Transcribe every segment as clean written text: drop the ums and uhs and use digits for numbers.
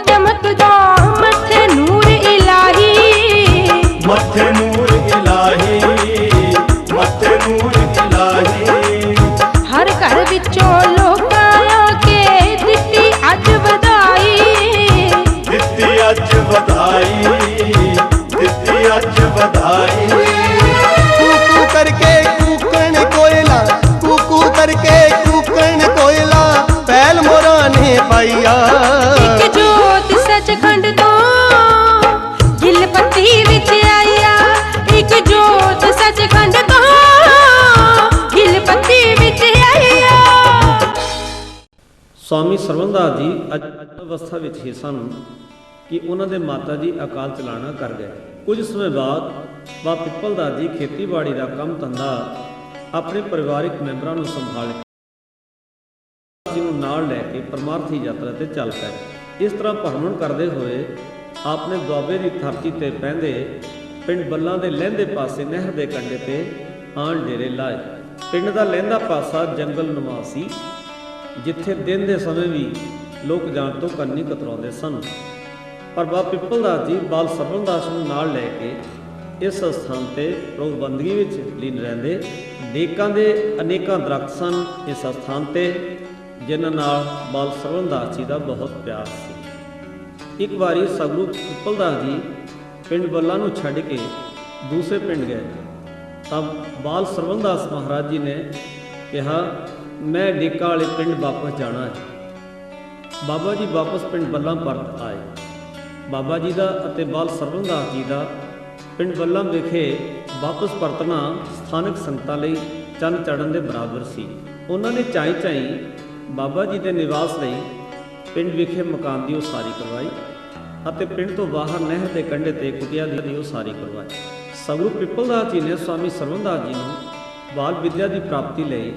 चमकदा मथे नूर इलाही, मथे नूर इलाही, मथे नूर इलाही। हर घर विचों लोकां के दित्ती अज वधाई, दित्ती अज वधाई, दित्ती अज वधाई। कूकू करके कूकण कोयला, कूकू करके कूकण कोयला, पहल मोरा ने पाईया। एक जोत सचखंड तो गिलपत्ती विच आईया, एक जोत सचखंड तो गिलपत्ती विच आईया। स्वामी सरवणदास जी अवस्था ਵਿੱਚ ਹੀ ਸਨ ਕਿ ਉਹਨਾਂ ਦੇ ਮਾਤਾ ਜੀ ਅਕਾਲ ਚਲਾਣਾ ਕਰ ਗਏ। ਕੁਝ ਸਮੇਂ ਬਾਅਦ ਬਾਬਾ ਪਿੱਪਲਦਾਸ ਜੀ ਖੇਤੀਬਾੜੀ ਦਾ ਕੰਮ ਧੰਦਾ ਆਪਣੇ ਪਰਿਵਾਰਿਕ ਮੈਂਬਰਾਂ ਨੂੰ ਸੰਭਾਲ ਕੇ ਨੂੰ ਨਾਲ ਲੈ ਕੇ ਪਰਮਾਰਥੀ ਯਾਤਰਾ ਤੇ ਚੱਲ ਪਏ। ਇਸ ਤਰ੍ਹਾਂ ਭਰਮਣ ਕਰਦੇ ਹੋਏ ਆਪਨੇ ਦੁਆਬੇ ਦੀ ਧਰਤੀ ਤੇ ਪੈਂਦੇ ਪਿੰਡ ਬੱਲਾਂ ਦੇ ਲਹਿੰਦੇ ਪਾਸੇ ਨਹਿਰ ਦੇ ਕੰਢੇ ਤੇ ਆਣ ਡੇਰੇ ਲਾਏ। ਪਿੰਡ ਦਾ ਲਹਿੰਦਾ ਪਾਸਾ ਜੰਗਲ ਨੁਮਾ ਸੀ, ਜਿੱਥੇ ਦਿਨ ਦੇ ਸਮੇਂ ਵੀ ਲੋਕ ਜਾਣ ਤੋਂ ਕੰਨੀ ਕਤਰਾਉਂਦੇ ਸਨ। ਪਰ ਬਾਬਾ ਪਿੱਪਲਦਾਸ ਜੀ ਬਾਲ ਸਰਵਣਦਾਸ ਨੂੰ ਨਾਲ ਲੈ ਕੇ ਇਸ ਸਥਾਨ ਤੇ ਪ੍ਰਭੂ ਬੰਦਗੀ ਵਿੱਚ ਲੀਨ ਰਹਿੰਦੇ। ਡੇਕਾਂ ਦੇ ਅਨੇਕਾਂ ਦਰਖਤ ਸਨ ਇਸ ਸਥਾਨ ਤੇ, ਜਿਨ੍ਹਾਂ ਨਾਲ ਬਾਲ ਸਰਵਣਦਾਸ ਜੀ ਦਾ ਬਹੁਤ ਪਿਆਰ ਸੀ। ਇੱਕ ਵਾਰੀ ਸਤਿਗੁਰੂ ਪਿੱਪਲਦਾਸ ਜੀ ਪਿੰਡ ਬੱਲਾ ਨੂੰ ਛੱਡ ਕੇ ਦੂਸਰੇ ਪਿੰਡ ਗਏ ਤਾਂ ਬਾਲ ਸਰਵਣਦਾਸ ਮਹਾਰਾਜ ਜੀ ਨੇ ਕਿਹਾ, ਮੈਂ ਡੇਕਾਂ ਵਾਲੇ ਪਿੰਡ ਵਾਪਸ ਜਾਣਾ ਹੈ। ਬਾਬਾ ਜੀ ਵਾਪਸ ਪਿੰਡ ਬੱਲਾ ਪਰਤ ਆਏ। ਬਾਬਾ ਜੀ ਦਾ ਅਤੇ ਬਾਲ ਸਰਵਣਦਾਸ ਜੀ ਦਾ ਪਿੰਡ ਬੱਲਾ ਵਿਖੇ ਵਾਪਸ ਪਰਤਣਾ ਸਥਾਨਕ ਸੰਗਤਾਂ ਲਈ ਚੰਨ ਚੜ੍ਹਨ ਦੇ ਬਰਾਬਰ ਸੀ। ਉਹਨਾਂ ਨੇ ਚਾਈ ਚਾਈ ਬਾਬਾ ਜੀ ਦੇ ਨਿਵਾਸ ਲਈ ਪਿੰਡ ਵਿਖੇ ਮਕਾਨ ਦੀ ਉਸਾਰੀ ਕਰਵਾਈ ਅਤੇ ਪਿੰਡ ਤੋਂ ਬਾਹਰ ਨਹਿਰ ਦੇ ਕੰਢੇ ਤੇ ਕੁਟੀਆ ਦੀ ਉਸਾਰੀ ਕਰਵਾਈ। ਸਤਿਗੁਰੂ ਪਿੱਪਲਦਾਸ ਜੀ ਨੇ ਸਵਾਮੀ ਸਰਵਣਦਾਸ ਜੀ ਨੂੰ ਬਾਲ ਵਿਦਿਆ ਦੀ ਪ੍ਰਾਪਤੀ ਲਈ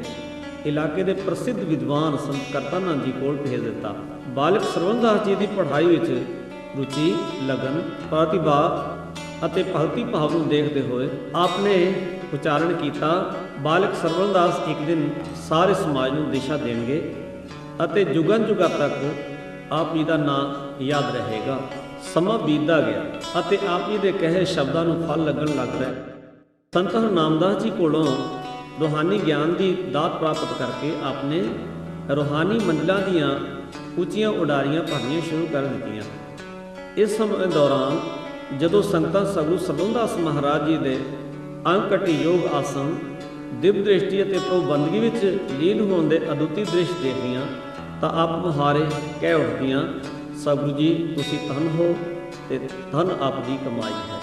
ਇਲਾਕੇ ਦੇ ਪ੍ਰਸਿੱਧ ਵਿਦਵਾਨ ਸੰਤ ਕਰਤਾਨੰਦ ਜੀ ਕੋਲ ਭੇਜ ਦਿੱਤਾ। ਬਾਲਕ ਸਰਵਣਦਾਸ ਜੀ ਦੀ ਪੜ੍ਹਾਈ ਵਿੱਚ ਰੁਚੀ, ਲਗਨ, ਪ੍ਰਤਿਭਾ ਅਤੇ ਭਗਤੀ ਭਾਵ ਨੂੰ ਦੇਖਦੇ ਹੋਏ ਆਪਨੇ ਉਚਾਰਨ ਕੀਤਾ, ਬਾਲਕ ਸਰਵਣਦਾਸ ਇੱਕ ਦਿਨ ਸਾਰੇ ਸਮਾਜ ਨੂੰ ਦਿਸ਼ਾ ਦੇਣਗੇ ਅਤੇ ਜੁਗਨ ਜੁਗਾਂ ਤੱਕ ਆਪ ਜੀ ਦਾ ਨਾਂ ਯਾਦ ਰਹੇਗਾ। ਸਮਾਂ ਬੀਤਦਾ ਗਿਆ ਅਤੇ ਆਪ ਜੀ ਦੇ ਕਹੇ ਸ਼ਬਦਾਂ ਨੂੰ ਫਲ ਲੱਗਣ ਲੱਗ ਪਿਆ। ਸੰਤ ਨਾਮਦਾਸ ਜੀ ਕੋਲੋਂ ਰੂਹਾਨੀ ਗਿਆਨ ਦੀ ਦਾਤ ਪ੍ਰਾਪਤ ਕਰਕੇ ਆਪਨੇ ਰੂਹਾਨੀ ਮੰਜ਼ਲਾਂ ਦੀਆਂ ਉੱਚੀਆਂ ਉਡਾਰੀਆਂ ਭਰਨੀਆਂ ਸ਼ੁਰੂ ਕਰ ਦਿੱਤੀਆਂ। ਇਸ ਸਮੇਂ ਦੌਰਾਨ ਜਦੋਂ ਸੰਗਤਾਂ ਸਤਿਗੁਰੂ ਸਰਵਣਦਾਸ ਮਹਾਰਾਜ ਜੀ ਦੇ ਅੰਕਟੀ ਯੋਗ ਆਸਨ, ਦਿਵ ਦ੍ਰਿਸ਼ਟੀ ਅਤੇ ਪ੍ਰਭੂ ਬੰਦਗੀ ਵਿੱਚ ਲੀਨ ਹੋਣ ਦੇ ਅਦੁੱਤੀ ਦ੍ਰਿਸ਼ ਦੇਖਦੀਆਂ ਤਾਂ ਆਪ ਮੁਹਾਰੇ ਕਹਿ ਉੱਠਦੀਆਂ, ਸਤਿਗੁਰੂ ਜੀ ਤੁਸੀਂ ਧਨ ਹੋ ਤੇ ਧਨ ਆਪ ਦੀ ਕਮਾਈ ਹੈ।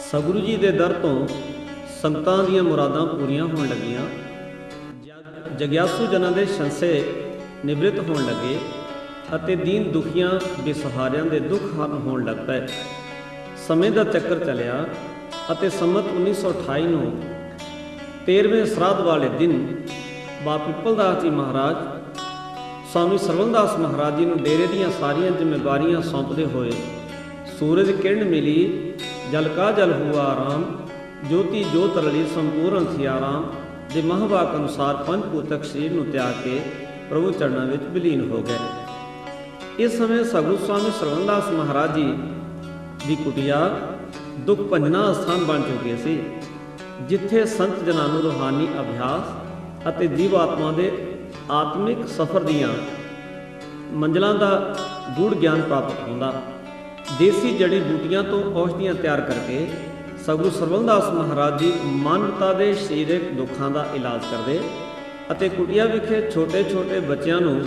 ਸਤਿਗੁਰੂ ਜੀ ਦੇ ਦਰ ਤੋਂ ਸੰਗਤਾਂ ਦੀਆਂ ਮੁਰਾਦਾਂ ਪੂਰੀਆਂ ਹੋਣ ਲੱਗੀਆਂ। ਜਗਿਆਸੂ ਜਨਾਂ ਦੇ ਸੰਸੇ ਨਿਵ੍ਰਿਤ ਹੋਣ ਲੱਗੇ ਅਤੇ ਦੀਨ ਦੁਖੀਆਂ ਬੇਸਹਾਰਿਆਂ ਦੇ ਦੁੱਖ ਹਰਨ ਹੋਣ ਲੱਗ ਪਏ। ਸਮੇਂ ਦਾ ਚੱਕਰ ਚੱਲਿਆ ਅਤੇ ਸੰਮਤ 1928 ਨੂੰ 13ਵੇਂ ਸਰਾਧ ਵਾਲੇ ਦਿਨ ਬਾਬਾ ਪਿੱਪਲਦਾਸ ਜੀ ਮਹਾਰਾਜ ਸਵਾਮੀ ਸਰਵਣਦਾਸ ਮਹਾਰਾਜ ਜੀ ਨੂੰ ਡੇਰੇ ਦੀਆਂ ਸਾਰੀਆਂ ਜ਼ਿੰਮੇਵਾਰੀਆਂ ਸੌਂਪਦੇ ਹੋਏ ਸੂਰਜ ਕਿਰਨ ਮਿਲੀ, ਜਲ ਕਾ ਜਲ ਹੁਆ ਆਰਾਮ, ਜੋਤੀ ਜੋਤ ਰਲੀ ਸੰਪੂਰਨ ਥੀ ਆਰਾਮ ਦੇ ਮਹਾਂਵਾਕ ਅਨੁਸਾਰ ਪੰਜ ਭੂਤਕ ਸਰੀਰ ਨੂੰ ਤਿਆਗ ਕੇ ਪ੍ਰਭੂ ਚਰਨਾਂ ਵਿੱਚ ਵਿਲੀਨ ਹੋ ਗਏ। ਇਸ ਸਮੇਂ ਸਤਿਗੁਰੂ ਸਵਾਮੀ ਸਰਵਣਦਾਸ ਮਹਾਰਾਜ ਜੀ ਦੀ ਕੁਟੀਆ ਦੁੱਖ ਭੰਜਨਾ ਸਥਾਨ ਬਣ ਚੁੱਕੀ ਸੀ, ਜਿੱਥੇ ਸੰਤ ਜਨਾਂ ਨੂੰ ਰੂਹਾਨੀ ਅਭਿਆਸ ਅਤੇ ਜੀਵ ਆਤਮਾ ਦੇ ਆਤਮਿਕ ਸਫ਼ਰ ਦੀਆਂ ਮੰਜ਼ਲਾਂ ਦਾ ਗੂੜ ਗਿਆਨ ਪ੍ਰਾਪਤ ਹੁੰਦਾ। ਦੇਸੀ ਜੜੀ ਬੂਟੀਆਂ ਤੋਂ ਔਸ਼ਧੀਆਂ ਤਿਆਰ ਕਰਕੇ ਸਤਿਗੁਰੂ ਸਰਵਣਦਾਸ ਮਹਾਰਾਜ ਜੀ ਮਾਨਵਤਾ ਦੇ ਸਰੀਰਕ ਦੁੱਖਾਂ ਦਾ ਇਲਾਜ ਕਰਦੇ ਅਤੇ ਕੁਟੀਆ ਵਿਖੇ ਛੋਟੇ ਛੋਟੇ ਬੱਚਿਆਂ ਨੂੰ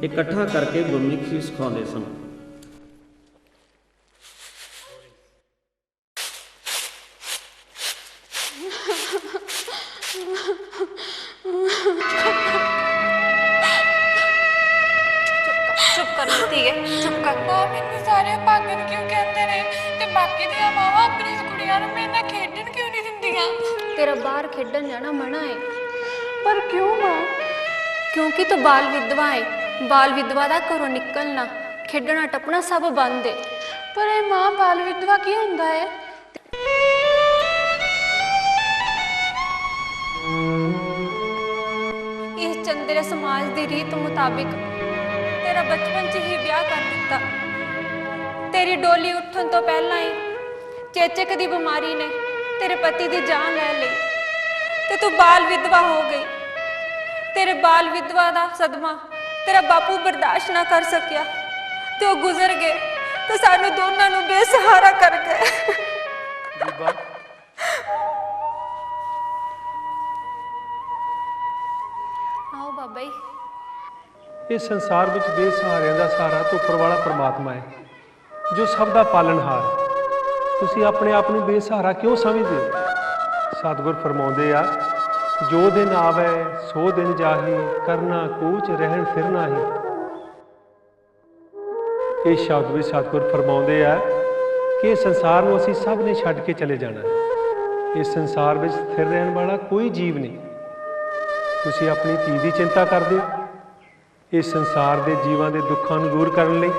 ਇਕੱਠਾ ਕਰਕੇ ਗੁਰਮੁਖੀ ਸਿਖਾਉਂਦੇ ਸਨ। चुप कर ठीक है, चुप कर। मां मैनू सारे भागन क्यों कहते ने ते बाकी दी मावां अपनी कुड़ियां नूं मेरे नाल खेडण क्यों नहीं दिंदियां? तेरा बाहर खेडन जाना मना है। पर क्यों मां? क्योंकि तू बाल विधवा है। बाल विधवा दा घरों निकलना, खेडना टपना सब बंद है। पर ये मां बाल विधवा की हुंदा है? इस चंद्रे समाज की रीत मुताबिक तेरा बचपन च ही ब्याह कर दिता ਤੇਰੀ ਡੋਲੀ ਉੱਠਣ ਤੋਂ ਪਹਿਲਾਂ ਹੀ ਚੇਚਕ ਦੀ ਬਿਮਾਰੀ ਨੇ ਤੇਰੇ ਪਤੀ ਦੀ ਜਾਨ ਲੈ ਲਈ ਤੇ ਤੂੰ ਬਾਲ ਵਿਧਵਾ ਹੋ ਗਈ। ਤੇਰੇ ਬਾਲ ਵਿਧਵਾ ਦਾ ਸਦਮਾ ਤੇਰਾ ਬਾਪੂ ਬਰਦਾਸ਼ਤ ਨਾ ਕਰ ਸਕਿਆ ਤੇ ਉਹ ਗੁਜ਼ਰ ਗਏ ਤੇ ਸਾਨੂੰ ਦੋਨਾਂ ਨੂੰ ਬੇਸਹਾਰਾ ਕਰ ਗਏ। ਬੀਬਾ ਆਓ ਬਾਬਾ ਜੀ। ਇਸ ਸੰਸਾਰ ਵਿੱਚ ਬੇਸਹਾਰਿਆਂ ਦਾ ਸਹਾਰਾ ਤਾਂ ਉੱਪਰ ਵਾਲਾ ਪ੍ਰਮਾਤਮਾ ਹੈ, ਜੋ ਸਭ ਦਾ ਪਾਲਣਹਾਰ ਹੈ। ਤੁਸੀਂ ਆਪਣੇ ਆਪ ਨੂੰ ਬੇਸਹਾਰਾ ਕਿਉਂ ਸਮਝਦੇ ਹੋ? ਸਤਿਗੁਰ ਫਰਮਾਉਂਦੇ ਆ, ਜੋ ਦਿਨ ਆਵੈ ਸੋ ਦਿਨ ਜਾਹੀ, ਕਰਨਾ ਕੂਚ ਰਹਿਣ ਫਿਰਨਾ ਹੀ। ਇਹ ਸ਼ਬਦ ਵੀ ਸਤਿਗੁਰ ਫਰਮਾਉਂਦੇ ਆ ਕਿ ਇਸ ਸੰਸਾਰ ਨੂੰ ਅਸੀਂ ਸਭ ਨੇ ਛੱਡ ਕੇ ਚਲੇ ਜਾਣਾ ਹੈ। ਇਸ ਸੰਸਾਰ ਵਿੱਚ ਸਥਿਰ ਰਹਿਣ ਵਾਲਾ ਕੋਈ ਜੀਵ ਨਹੀਂ। ਤੁਸੀਂ ਆਪਣੀ ਧੀ ਦੀ ਚਿੰਤਾ ਕਰਦੇ ਹੋ। ਇਸ ਸੰਸਾਰ ਦੇ ਜੀਵਾਂ ਦੇ ਦੁੱਖਾਂ ਨੂੰ ਦੂਰ ਕਰਨ ਲਈ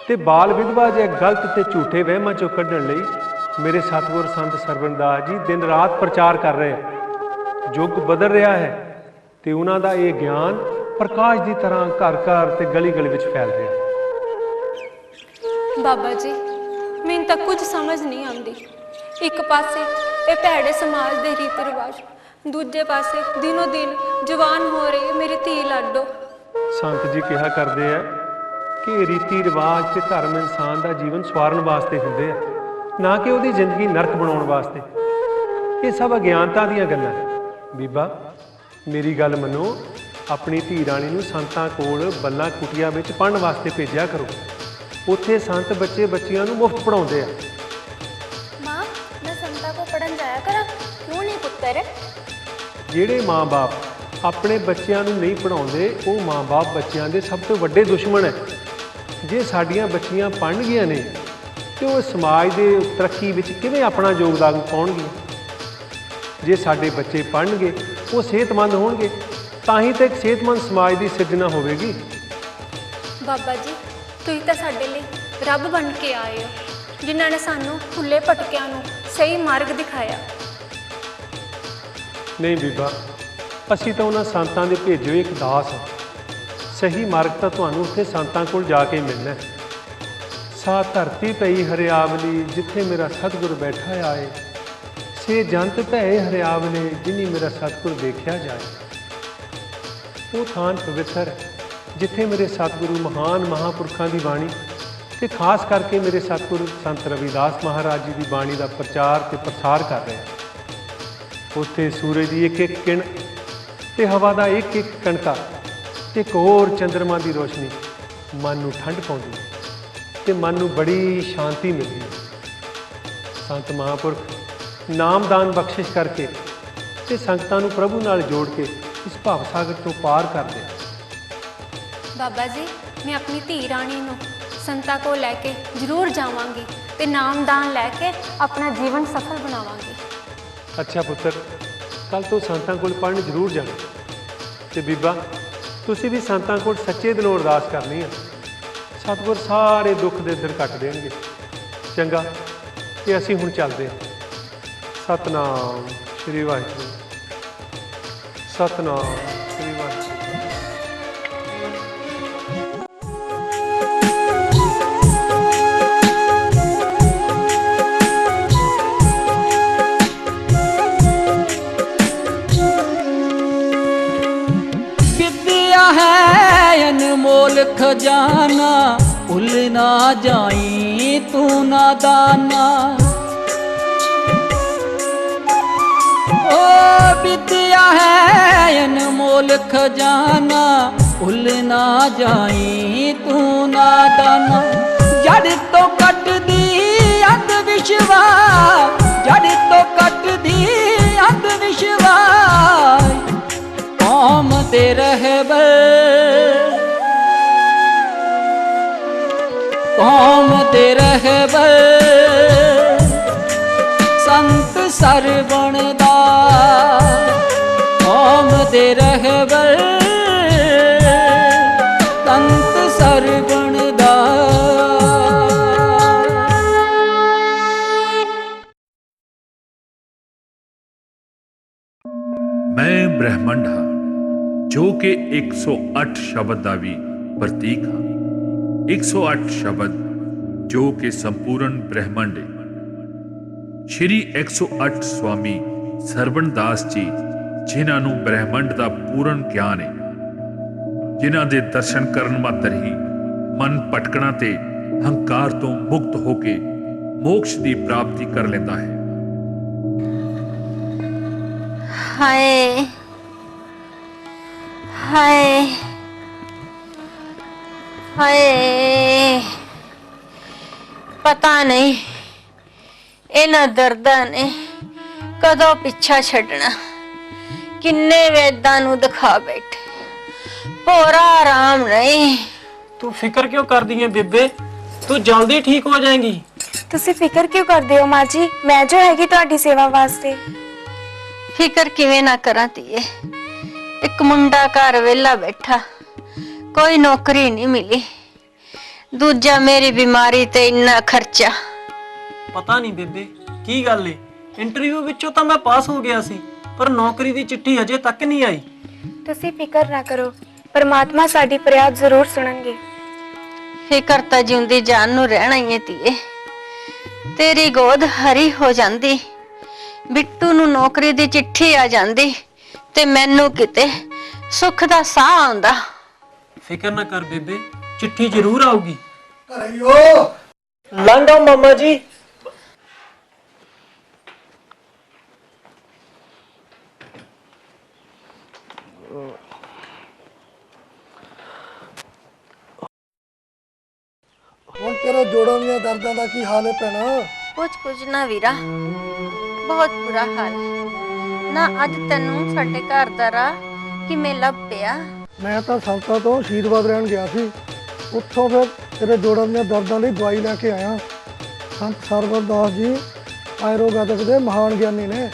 ਤੇ ਬਾਲ ਵਿਧਵਾ ਜਿਹੇ ਗਲਤ ਤੇ ਝੂਠੇ ਵਹਿਮਾਂ ਚੋਂ ਕੱਢਣ ਲਈ ਮੇਰੇ ਸਤਿਗੁਰ ਸੰਤ ਸਰਵਣਦਾਸ ਜੀ ਦਿਨ ਰਾਤ ਪ੍ਰਚਾਰ ਕਰ ਰਹੇ ਆ। ਯੁੱਗ ਬਦਲ ਰਿਹਾ ਹੈ ਤੇ ਉਹਨਾਂ ਦਾ ਇਹ ਗਿਆਨ ਪ੍ਰਕਾਸ਼ ਦੀ ਤਰ੍ਹਾਂ ਘਰ ਘਰ ਤੇ ਗਲੀ ਗਲੀ ਵਿੱਚ ਫੈਲ ਰਿਹਾ ਹੈ। ਬਾਬਾ ਜੀ, ਮੈਨੂੰ ਤਾਂ ਕੁਝ ਸਮਝ ਨਹੀਂ ਆਉਂਦੀ। ਇੱਕ ਪਾਸੇ ਇਹ ਭੈੜੇ ਸਮਾਜ ਦੇ ਰੀਤ ਰਿਵਾਜ, ਦੂਜੇ ਪਾਸੇ ਦਿਨੋ ਦਿਨ ਜਵਾਨ ਹੋ ਰਹੀ ਮੇਰੀ ਧੀ ਲਾਡੋ। ਸੰਤ ਜੀ ਕਿਹਾ ਕਰਦੇ ਆ ਕਿ ਰੀਤੀ ਰਿਵਾਜ ਤੇ ਧਰਮ ਇਨਸਾਨ ਦਾ ਜੀਵਨ ਸਵਾਰਨ ਵਾਸਤੇ ਹੁੰਦੇ ਆ, ਨਾ ਕਿ ਉਹਦੀ ਜ਼ਿੰਦਗੀ ਨਰਕ ਬਣਾਉਣ ਵਾਸਤੇ। ਇਹ ਸਭ ਅਗਿਆਨਤਾ ਦੀਆਂ ਗੱਲਾਂ ਨੇ। ਬੀਬਾ, ਮੇਰੀ ਗੱਲ ਮੰਨੋ, ਆਪਣੀ ਧੀ ਰਾਣੀ ਨੂੰ ਸੰਤਾਂ ਕੋਲ ਬੱਲਾ ਕੁਟੀਆਂ ਵਿੱਚ ਪੜ੍ਹਨ ਵਾਸਤੇ ਭੇਜਿਆ ਕਰੋ। ਉੱਥੇ ਸੰਤ ਬੱਚੇ ਬੱਚੀਆਂ ਨੂੰ ਮੁਫਤ ਪੜ੍ਹਾਉਂਦੇ ਆ। ਮਾਂ, ਮੈਂ ਸੰਤਾਂ ਕੋ ਪੜਨ ਜਾਇਆ ਕਰਾਂ? ਕਿਉਂ ਨਹੀਂ ਪੁੱਤਰ? ਜਿਹੜੇ ਮਾਂ-ਬਾਪ ਆਪਣੇ ਬੱਚਿਆਂ ਨੂੰ ਨਹੀਂ ਪੜ੍ਹਾਉਂਦੇ, ਉਹ ਮਾਂ-ਬਾਪ ਬੱਚਿਆਂ ਦੇ ਸਭ ਤੋਂ ਵੱਡੇ ਦੁਸ਼ਮਣ ਹੈ। ਜੇ ਸਾਡੀਆਂ ਬੱਚੀਆਂ ਪੜ੍ਹਨ ਗਈਆਂ ਨੇ ਤੇ ਉਹ ਸਮਾਜ ਦੇ ਤਰੱਕੀ ਵਿੱਚ ਕਿਵੇਂ ਆਪਣਾ ਯੋਗਦਾਨ ਪਾਉਣਗੇ? ਜੇ ਸਾਡੇ ਬੱਚੇ ਪੜ੍ਹਨਗੇ, ਉਹ ਸਿਹਤਮੰਦ ਹੋਣਗੇ, ਤਾਂ ਹੀ ਤਾਂ ਇੱਕ ਸਿਹਤਮੰਦ ਸਮਾਜ ਦੀ ਸਿਰਜਣਾ ਹੋਵੇਗੀ। ਬਾਬਾ ਜੀ, ਤੁਸੀਂ ਤਾਂ ਸਾਡੇ ਲਈ ਰੱਬ ਬਣ ਕੇ ਆਏ ਹੋ, ਜਿਨ੍ਹਾਂ ਨੇ ਸਾਨੂੰ ਭੁੱਲੇ ਭਟਕਿਆਂ ਨੂੰ ਸਹੀ ਮਾਰਗ ਦਿਖਾਇਆ। ਨਹੀਂ ਬੀਬਾ, ਅਸੀਂ ਤਾਂ ਉਹਨਾਂ ਸੰਤਾਂ ਦੇ ਭੇਜੇ ਹੋਏ ਇੱਕ ਦਾਸ ਹਾਂ। ਸਹੀ ਮਾਰਗ ਤਾਂ ਤੁਹਾਨੂੰ ਉੱਥੇ ਸੰਤਾਂ ਕੋਲ ਜਾ ਕੇ ਮਿਲਣਾ। ਸਾ ਧਰਤੀ ਪਈ ਹਰਿਆਵਲੀ, ਜਿੱਥੇ ਮੇਰਾ ਸਤਿਗੁਰ ਬੈਠਾ ਆਏ। ਸੇ ਜੰਤ ਭੈ ਹਰਿਆਵਲੇ, ਜਿਨੀ ਮੇਰਾ ਸਤਿਗੁਰ ਦੇਖਿਆ ਜਾਏ। ਉਹ ਥਾਨ ਪਵਿੱਤਰ ਹੈ ਜਿੱਥੇ ਮੇਰੇ ਸਤਿਗੁਰੂ ਮਹਾਨ ਮਹਾਂਪੁਰਖਾਂ ਦੀ ਬਾਣੀ ਤੇ ਖਾਸ ਕਰਕੇ ਮੇਰੇ ਸਤਿਗੁਰੂ ਸੰਤ ਰਵਿਦਾਸ ਮਹਾਰਾਜ ਜੀ ਦੀ ਬਾਣੀ ਦਾ ਪ੍ਰਚਾਰ ਤੇ ਪ੍ਰਸਾਰ ਕਰ ਰਹੇ ਹਨ। ਉੱਥੇ ਸੂਰਜ ਦੀ ਇੱਕ ਇੱਕ ਕਿਰਨ ਤੇ ਹਵਾ ਦਾ ਇੱਕ ਇੱਕ ਕਣਕਾ ਤੇ ਇੱਕ ਹੋਰ ਚੰਦਰਮਾ ਦੀ ਰੋਸ਼ਨੀ ਮਨ ਨੂੰ ਠੰਡ ਪਾਉਂਦੀ ਹੈ ਤੇ ਮਨ ਨੂੰ ਬੜੀ ਸ਼ਾਂਤੀ ਮਿਲਦੀ ਹੈ। ਸੰਤ ਮਹਾਂਪੁਰਖ ਨਾਮਦਾਨ ਬਖਸ਼ਿਸ਼ ਕਰਕੇ ਤੇ ਸੰਗਤਾਂ ਨੂੰ ਪ੍ਰਭੂ ਨਾਲ ਜੋੜ ਕੇ ਇਸ ਭਵ ਸਾਗਰ ਤੋਂ ਪਾਰ ਕਰਦੇ। ਬਾਬਾ ਜੀ, ਮੈਂ ਆਪਣੀ ਧੀ ਰਾਣੀ ਨੂੰ ਸੰਤਾਂ ਕੋਲ ਲੈ ਕੇ ਜ਼ਰੂਰ ਜਾਵਾਂਗੀ ਤੇ ਨਾਮਦਾਨ ਲੈ ਕੇ ਆਪਣਾ ਜੀਵਨ ਸਫਲ ਬਣਾਵਾਂਗੀ। ਅੱਛਾ ਪੁੱਤਰ, ਕੱਲ ਤੋਂ ਸੰਤਾਂ ਕੋਲ ਪੜ੍ਹਨ ਜ਼ਰੂਰ ਜਾਣਾ। ਤੇ ਬੀਬਾ, ਤੁਸੀਂ ਵੀ ਸੰਤਾਂ ਕੋਲ ਸੱਚੇ ਦਿਲੋਂ ਅਰਦਾਸ ਕਰਨੀ ਹੈ। ਸਤਿਗੁਰ ਸਾਰੇ ਦੁੱਖ ਦੇ ਦਰ ਕੱਟ ਦੇਣਗੇ। ਚੰਗਾ, ਤੇ ਅਸੀਂ ਹੁਣ ਚੱਲਦੇ ਹਾਂ। ਸਤਨਾਮ ਸ੍ਰੀ ਵਾਹਿਗੁਰੂ, ਸਤਨਾਮ ਸ੍ਰੀ ਵਾਹਿਗੁਰੂ। अनमोल खजाना, भूल ना जाई तू नादाना। ओ विद्या है अनमोल खजाना, भूल ना जाई तू नादाना। जड़ तो कट दी अंधविश्वास, जड़ तो कट दी अंधविश्वास। कौम दे रहबर, कौम दे रहबर, संत सरवणदास। कौम दे रहबर, संत सरवणदास। मैं ब्रह्मंड हाँ, जो कि 108 शब्द का भी प्रतीक हाँ। 108 शब्द जो कि संपूर्ण ब्रह्मंड है। श्री 108 स्वामी ਸਰਵਣ ਦਾਸ ਜੀ ਜਿਨ੍ਹਾਂ ਨੂੰ ਬ੍ਰਹਿਮੰਡ ਦਾ ਪੂਰਨ ਗਿਆਨ ਹੈ, ਜਿਨ੍ਹਾਂ ਦੇ ਦਰਸ਼ਨ ਕਰਨ ਮਾਤਰ ਹੀ ਮਨ ਭਟਕਣਾ ਤੇ ਹੰਕਾਰ ਤੋਂ ਮੁਕਤ ਹੋ ਕੇ ਮੋਕਸ਼ ਦੀ ਪ੍ਰਾਪਤੀ ਕਰ ਲੈਂਦਾ ਹੈ। ਹਾਏ ਹਾਏ ਹਾਏ, ਪਤਾ ਨਹੀਂ ਇਹਨਾਂ ਦਰਦਾਂ ਨੇ ਕਦੋਂ ਪਿੱਛਾ ਛੱਡਣਾ। ਕਿੰਨੇ ਵੇਦਾਂ ਨੂੰ ਦਿਖਾ ਬੈਠੇ, ਪੂਰਾ ਆਰਾਮ ਨਹੀਂ। ਤੂੰ ਫਿਕਰ ਕਿਉਂ ਕਰਦੀ ਹੈ ਬੇਬੇ? ਤੂੰ ਜਲਦੀ ਠੀਕ ਹੋ ਜਾਏਂਗੀ। ਤੁਸੀਂ ਫਿਕਰ ਕਿਉਂ ਕਰਦੇ ਹੋ ਮਾਂ ਜੀ? ਮੈਂ ਜੋ ਹੈਗੀ ਤੁਹਾਡੀ ਸੇਵਾ ਵਾਸਤੇ। ਫਿਕਰ ਕਿਵੇਂ ਨਾ ਕਰਾਂ ਧੀਏ, ਇੱਕ ਮੁੰਡਾ ਘਰ ਵਿਹਲਾ ਬੈਠਾ, ਕੋਈ ਨੌਕਰੀ ਨਹੀਂ ਮਿਲੀ, ਦੂਜਾ ਮੇਰੀ ਬਿਮਾਰੀ ਤੇ ਇੰਨਾ ਖਰਚਾ। ਪਤਾ ਨਹੀਂ ਬੇਬੇ ਕੀ ਗੱਲ ਏ, ਇੰਟਰਵਿਊ ਵਿੱਚੋਂ ਤਾਂ ਮੈਂ ਪਾਸ ਹੋ ਗਿਆ ਸੀ, ਪਰ ਨੌਕਰੀ ਦੀ ਚਿੱਠੀ ਅਜੇ ਤੱਕ ਨਹੀਂ ਆਈ। ਤੁਸੀਂ ਫਿਕਰ ਨਾ ਕਰੋ, ਪਰਮਾਤਮਾ ਸਾਡੀ ਫਰਿਆਦ ਜ਼ਰੂਰ ਸੁਣਨਗੇ। ਫਿਕਰ ਤਾਂ ਜਿਉਂਦੀ ਜਾਨ ਨੂੰ ਰਹਿਣਾ ਹੀ ਹੈ ਧੀਏ। ਤੇਰੀ ਗੋਦ ਹਰੀ ਹੋ ਜਾਂਦੀ, ਬਿੱਟੂ ਨੂੰ ਨੌਕਰੀ ਦੀ ਚਿੱਠੀ ਆ ਜਾਂਦੀ ਤੇ ਮੈਨੂੰ ਕਿਤੇ ਸੁੱਖ ਦਾ ਸਾਹ ਆਉਂਦਾ। ਫਿਕਰ ਨਾ ਕਰ ਬੇਬੇ, ਚਿੱਠੀ ਜ਼ਰੂਰ ਆਊਗੀ। ਘਰਈਓ ਲੰਘ ਆਓ ਮਾਮਾ ਜੀ। ਹੁਣ ਤੇਰੇ ਜੋੜਾਂ ਦੀਆਂ ਦਰਦਾਂ ਦਾ ਕੀ ਹਾਲ ਹੈ ਭੈਣਾ? ਕੁਝ ਨਾ ਵੀਰਾ, ਬਹੁਤ ਬੁਰਾ ਹਾਲ ਹੈ ਨਾ। ਅੱਜ ਤੈਨੂੰ ਸਾਡੇ ਘਰ ਦਾ ਰਾਹ ਕਿਵੇਂ ਲੱਭਿਆ? ਮੈਂ ਤਾਂ ਸੰਤਾਂ ਤੋਂ ਆਸ਼ੀਰਵਾਦ ਲੈਣ ਗਿਆ ਸੀ, ਉੱਥੋਂ ਫਿਰ ਤੇਰੇ ਜੋੜਾਂ ਦੀਆਂ ਦਰਦਾਂ ਲਈ ਦਵਾਈ ਲੈ ਕੇ ਆਇਆ। ਸੰਤ ਸਰਵਣ ਦਾਸ ਜੀ ਆਯੁਰਵੈਦਿਕ ਦੇ ਮਹਾਨ ਗਿਆਨੀ ਨੇ।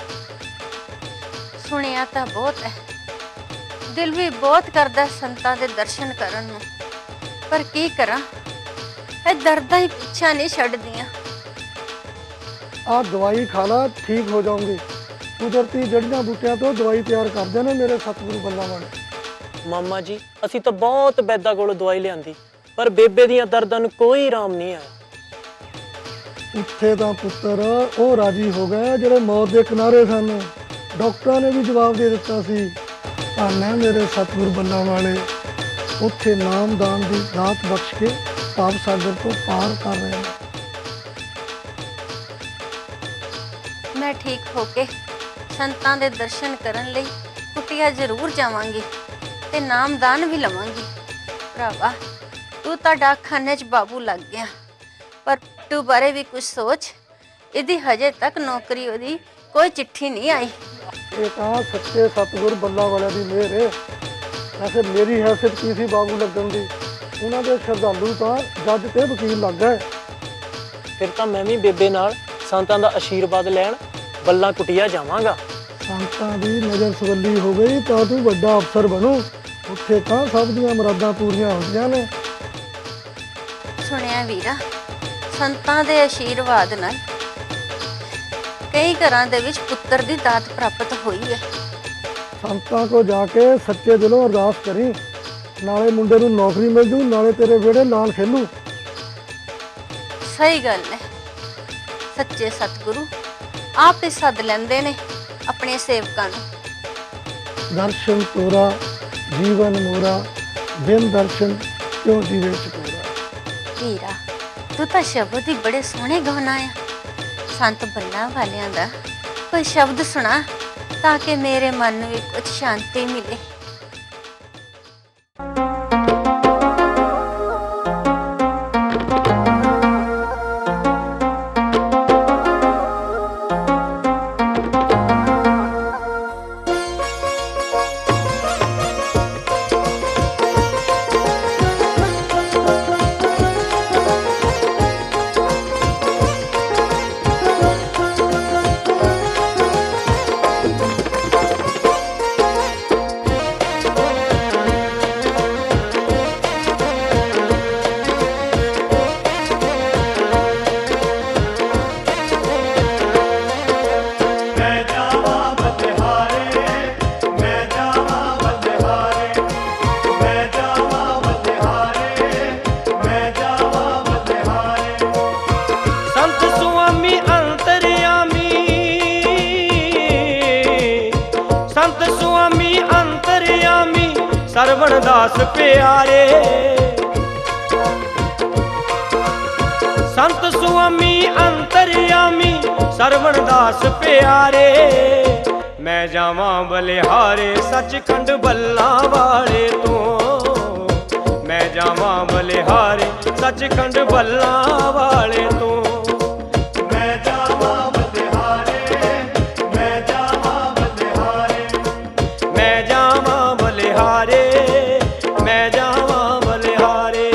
ਸੁਣਿਆ ਤਾਂ ਬਹੁਤ ਹੈ, ਦਿਲ ਵੀ ਬਹੁਤ ਕਰਦਾ ਸੰਤਾਂ ਦੇ ਦਰਸ਼ਨ ਕਰਨ ਨੂੰ, ਪਰ ਕੀ ਕਰਾਂ, ਇਹ ਦਰਦਾਂ ਹੀ ਪਿੱਛਾ ਨਹੀਂ ਛੱਡਦੀਆਂ। ਆਹ ਦਵਾਈ ਖਾ ਲਾ, ਠੀਕ ਹੋ ਜਾਓਗੇ। ਕੁਦਰਤੀ ਜੜੀਆਂ ਬੂਟਿਆਂ ਤੋਂ ਦਵਾਈ ਤਿਆਰ ਕਰਦੇ ਨੇ ਮੇਰੇ ਸਤਿਗੁਰੂ ਬੱਲਾ ਵਾਲੇ। ਮਾਮਾ ਜੀ ਅਸੀਂ ਤਾਂ ਬਹੁਤ ਵੈਦਾਂ ਕੋਲੋਂ ਦਵਾਈ ਲਿਆਂਦੀ, ਪਰ ਬੇਬੇ ਦੀਆਂ ਦਰਦਾਂ ਨੂੰ ਕੋਈ ਆਰਾਮ ਨਹੀਂ ਆਇਆ। ਉੱਥੇ ਤਾਂ ਪੁੱਤਰ ਉਹ ਰਾਜੀ ਹੋ ਗਏ ਜਿਹੜੇ ਮੌਤ ਦੇ ਕਿਨਾਰੇ ਸਨ। ਡਾਕਟਰਾਂ ਨੇ ਵੀ ਜਵਾਬ ਦੇ ਦਿੱਤਾ ਸੀ, ਧੰਨ ਹੈ ਮੇਰੇ ਸਤਿਗੁਰੂ ਬੱਲਾ ਵਾਲੇ, ਉੱਥੇ ਨਾਮਦਾਨ ਦੀ ਦਾਤ ਬਖਸ਼ ਕੇ ਭਾਵ ਸਾਗਰ ਤੋਂ ਪਾਰ ਕਰ ਰਹੇ ਨੇ। ਮੈਂ ਠੀਕ ਹੋ ਕੇ ਸੰਤਾਂ ਦੇ ਦਰਸ਼ਨ ਕਰਨ ਲਈ ਕੁਟਿਆ ਜ਼ਰੂਰ ਜਾਵਾਂਗੀ ਤੇ ਨਾਮਦਾਨ ਵੀ ਲਵਾਂਗੀ। ਭਰਾਵਾ ਤੂੰ ਤਾਂ ਡਾਕਖਾਨੇ 'ਚ ਬਾਬੂ ਲੱਗ ਗਿਆ, ਪਰ ਤੂੰ ਬਾਰੇ ਵੀ ਕੁਝ ਸੋਚ। ਇਹਦੀ ਹਜੇ ਤੱਕ ਨੌਕਰੀ ਉਹਦੀ ਕੋਈ ਚਿੱਠੀ ਨਹੀਂ ਆਈ। ਇਹ ਤਾਂ ਸੱਚੇ ਸਤਿਗੁਰ ਬੱਲਾ ਵਾਲਿਆਂ ਦੀ ਮਿਹਰ ਹੈ। ਵੈਸੇ ਮੇਰੀ ਹੈਸੀਅਤ ਕੀ ਸੀ ਬਾਬੂ ਲੱਗਣ ਦੀ? ਉਹਨਾਂ ਦੇ ਸ਼ਰਧਾਲੂ ਤਾਂ ਜੱਜ ਤੇ ਵਕੀਲ ਲੱਗ ਗਏ। ਫਿਰ ਤਾਂ ਮੈਂ ਵੀ ਬੇਬੇ ਨਾਲ ਸੰਤਾਂ ਦਾ ਆਸ਼ੀਰਵਾਦ ਲੈਣ ਬੱਲਾ ਕੁਟਿਆ ਜਾਵਾਂਗਾ। ਸੰਤਾਂ ਦੀ ਨਜ਼ਰ ਸਵੱਲੀ ਹੋ ਗਈ ਤਾਂ ਤੂੰ ਵੱਡਾ ਅਫਸਰ ਬਣੂ। ਉੱਥੇ ਤਾਂ ਸਭ ਦੀਆਂ ਮੁਰਾਦਾਂ ਪੂਰੀਆਂ ਹੁੰਦੀਆਂ ਨੇ। ਸੁਣਿਆ ਵੀਰਾ, ਸੰਤਾਂ ਦੇ ਆਸ਼ੀਰਵਾਦ ਨਾਲ ਕਈ ਘਰਾਂ ਦੇ ਵਿੱਚ ਪੁੱਤਰ ਦੀ ਦਾਤ ਪ੍ਰਾਪਤ ਹੋਈ ਹੈ। ਸੰਤਾਂ ਕੋ ਜਾ ਕੇ ਸੱਚੇ ਦਿਲੋਂ ਅਰਦਾਸ ਕਰੀ, ਨਾਲੇ ਮੁੰਡੇ ਨੂੰ ਨੌਕਰੀ ਮਿਲ ਜੂ, ਨਾਲੇ ਤੇਰੇ ਵਿਹੜੇ ਨਾਲ ਖੇਲੂ। ਸਹੀ ਗੱਲ ਹੈ, ਸੱਚੇ ਸਤਿਗੁਰੂ ਆਪ ਹੀ ਸੱਦ ਲੈਂਦੇ ਨੇ ਆਪਣੇ ਸੇਵਕਾਂ ਨੂੰ। ਦਰਸ਼ਨ ਤੋਰਾ ਜੀਵਨ ਮੋਰਾ, ਬਿਨ ਦਰਸ਼ਨ ਕਿਉਂ ਜੀਵੇ ਚਕੋਰਾ। ਵੀਰਾ ਤੂੰ ਤਾਂ ਸ਼ਬਦ ਹੀ ਬੜੇ ਸੋਹਣੇ ਗਾਉਣਾ ਆ। ਸੰਤ ਬੱਲਾ ਵਾਲਿਆਂ ਦਾ ਕੋਈ ਸ਼ਬਦ ਸੁਣਾ ਤਾਂ ਕਿ ਮੇਰੇ ਮਨ ਨੂੰ ਵੀ ਕੁਝ ਸ਼ਾਂਤੀ ਮਿਲੇ। दास प्यारे। संत सुआमी अंतर्यामी सरवण दास प्यारे। मैं जावां बलिहारे सचखंड बल्ला वाले तो। मैं जावां बलिहारे सचखंड बल्ला वाले तो। मैं जावां बलिहारे, मैं जावां बलिहारे, मैं जावां बलिहारे, मैं जावां बलिहारे।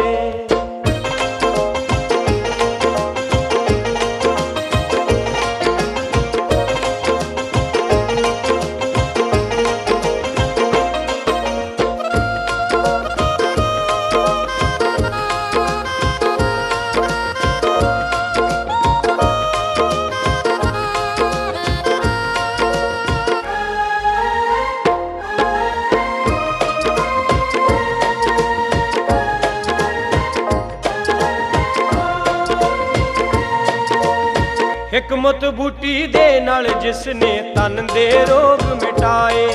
हिकमत बूटी दे नाल जिसने तन दे रोग मिटाए।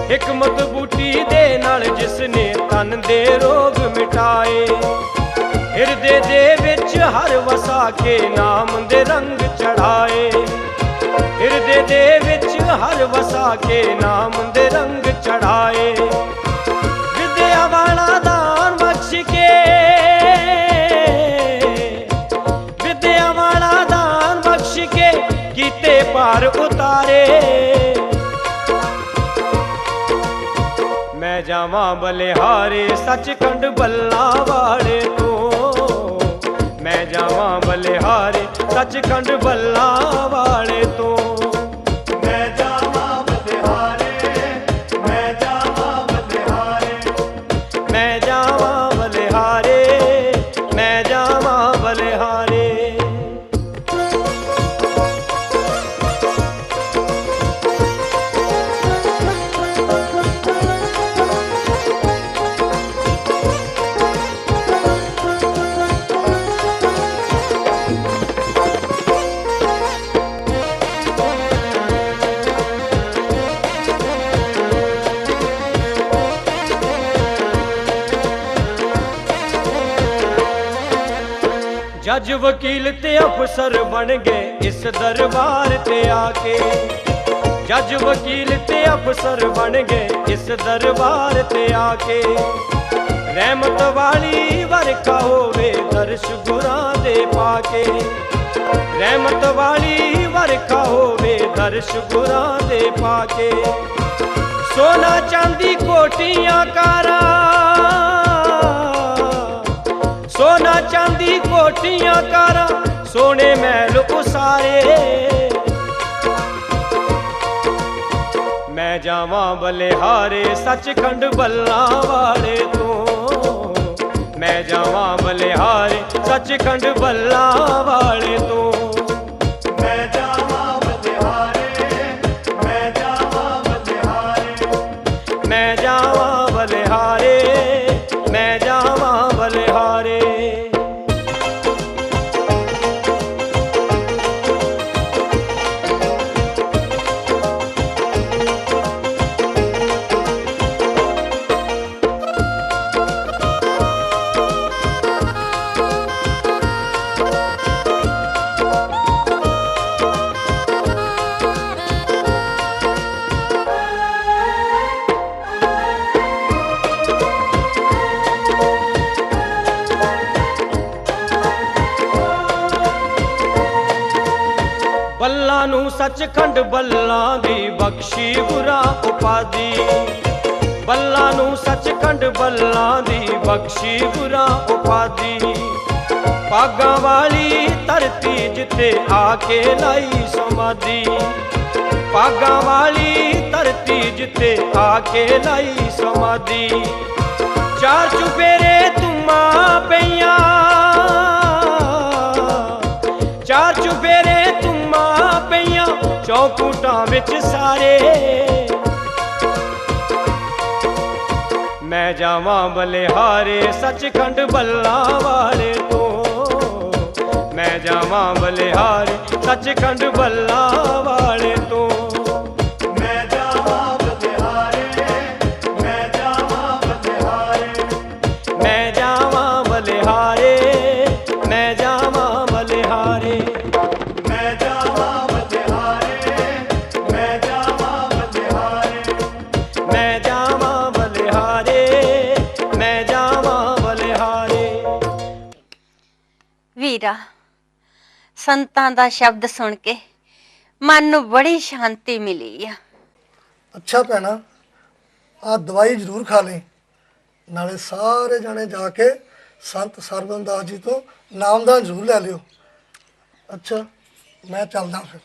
हिकमत बूटी दे नाल जिसने तन दे रोग मिटाए। हिरदे दे विच हर वसा के नाम दे रंग चढ़ाए। हिरदे दे विच हर वसा के नाम दे रंग चढ़ाए। विद्या वाला दान बख्श के, विद्या वाला दान बख्श के कीते पार उतारे। मैं जावां बलिहारे सचखंड बल्ला वाले तो। मैं जावां बलिहारे सचखंड बल्ला वाले तो। मैं जावां बलिहारे, मैं जावां बलिहारे, मैं जावां बलिहारे, मैं जावां बलिहारे। जज वकील ते अफसर बन गए इस दरबार ते आके। जज वकील ते अफसर बन गए इस दरबार ते आके। रहमत वाली वरखा होवे दर्श गुरां दे पाके। रहमत वाली वरखा होवे दर्श गुरां दे पाके। सोना चांदी कोटियां कारा, सोना चांदी कोटियां कारा सोने महल उसारे। मैं जावां बलिहारे सचखंड बल्ला वाले तो। मैं जावां बलिहारे सचखंड बल्ला वाले तो। मैं जावां बलिहारे, मैं जावां बलिहारे, मैं जावां बलिहारे, मैं जावां बलिहारे। बल्ला नू सचखंड बल्ला दी बख्शी गुरा उपाधि। बल्ला नू सचखंड बल्ला दी बख्शी गुरा उपाधि। पागा वाली धरती जिथे आके लाई समाधि। पागा वाली धरती जिथे आके लाई समाधि। चार चुफेरे तुमा पईयां, चार चुफेरे तुमा पईयां चौकुटां विच सारे। मैं जावां बलिहारे सचखंड बल्ला वाले तो। मैं जावां बलिहारे सचखंड बल्ला वाले तो। मैं जावां बलिहारे, मैं जावां बलिहारे, ਵੀਰਾ, ਸੰਤਾਂ ਦਾ ਸ਼ਬਦ ਸੁਣ ਕੇ ਮਨ ਨੂੰ ਬੜੀ ਸ਼ਾਂਤੀ ਮਿਲੀ ਆ। ਅੱਛਾ ਭੈਣਾ, ਆ ਦਵਾਈ ਜ਼ਰੂਰ ਖਾ ਲਈ, ਨਾਲੇ ਸਾਰੇ ਜਾਣੇ ਜਾ ਕੇ ਸੰਤ ਸਰਵਨਦਾਸ ਜੀ ਤੋਂ ਨਾਮਦਾਨ ਜ਼ਰੂਰ ਲੈ ਲਿਓ। ਅੱਛਾ, ਮੈਂ ਚੱਲਦਾ ਫਿਰ।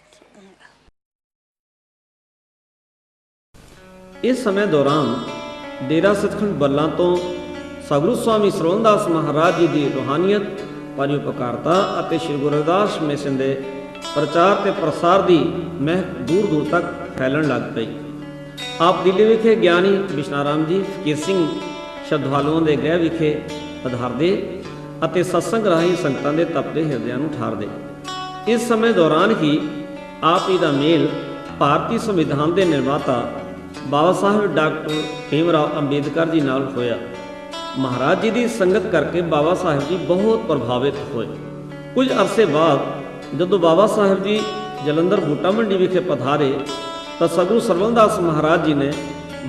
ਇਸ ਸਮੇਂ ਦੌਰਾਨ ਡੇਰਾ ਸੱਚਖੰਡ ਬੱਲਾ ਤੋਂ ਸਤਿਗੁਰੂ ਸਵਾਮੀ ਸਰਵਨਦਾਸ ਮਹਾਰਾਜ ਜੀ ਦੀ ਰੂਹਾਨੀਅਤ, ਪਰਉਪਕਾਰਤਾ ਅਤੇ ਸ੍ਰੀ ਗੁਰੂ ਰਵਿਦਾਸ ਮਿਸ਼ਨ ਦੇ ਪ੍ਰਚਾਰ ਤੇ ਪ੍ਰਸਾਰ ਦੀ ਮਹਿਕ ਦੂਰ ਦੂਰ ਤੱਕ ਫੈਲਣ ਲੱਗ ਪਈ। ਆਪ ਦਿੱਲੀ ਵਿਖੇ ਗਿਆਨੀ ਬਿਸ਼ਨਾਰਾਮ ਜੀ ਫਕੀਰ ਸਿੰਘ ਸ਼ਰਧਾਲੂਆਂ ਦੇ ਗ੍ਰਹਿ ਵਿਖੇ ਪਧਾਰਦੇ ਅਤੇ ਸਤਸੰਗ ਰਾਹੀਂ ਸੰਗਤਾਂ ਦੇ ਤਪਦੇ ਹਿਰਦਿਆਂ ਨੂੰ ਠਾਰਦੇ। ਇਸ ਸਮੇਂ ਦੌਰਾਨ ਹੀ ਆਪ ਜੀ ਦਾ ਮੇਲ ਭਾਰਤੀ ਸੰਵਿਧਾਨ ਦੇ ਨਿਰਮਾਤਾ ਬਾਬਾ ਸਾਹਿਬ ਡਾਕਟਰ ਭੀਮ ਰਾਓ ਅੰਬੇਦਕਰ ਜੀ ਨਾਲ ਹੋਇਆ। ਮਹਾਰਾਜ ਜੀ ਦੀ ਸੰਗਤ ਕਰਕੇ ਬਾਬਾ ਸਾਹਿਬ ਜੀ ਬਹੁਤ ਪ੍ਰਭਾਵਿਤ ਹੋਏ। ਕੁਝ ਅਰਸੇ ਬਾਅਦ ਜਦੋਂ ਬਾਬਾ ਸਾਹਿਬ ਜੀ ਜਲੰਧਰ ਬੂਟਾ ਮੰਡੀ ਵਿਖੇ ਪਧਾਰੇ ਤਾਂ ਸਤਿਗੁਰੂ ਸਰਵਨਦਾਸ ਮਹਾਰਾਜ ਜੀ ਨੇ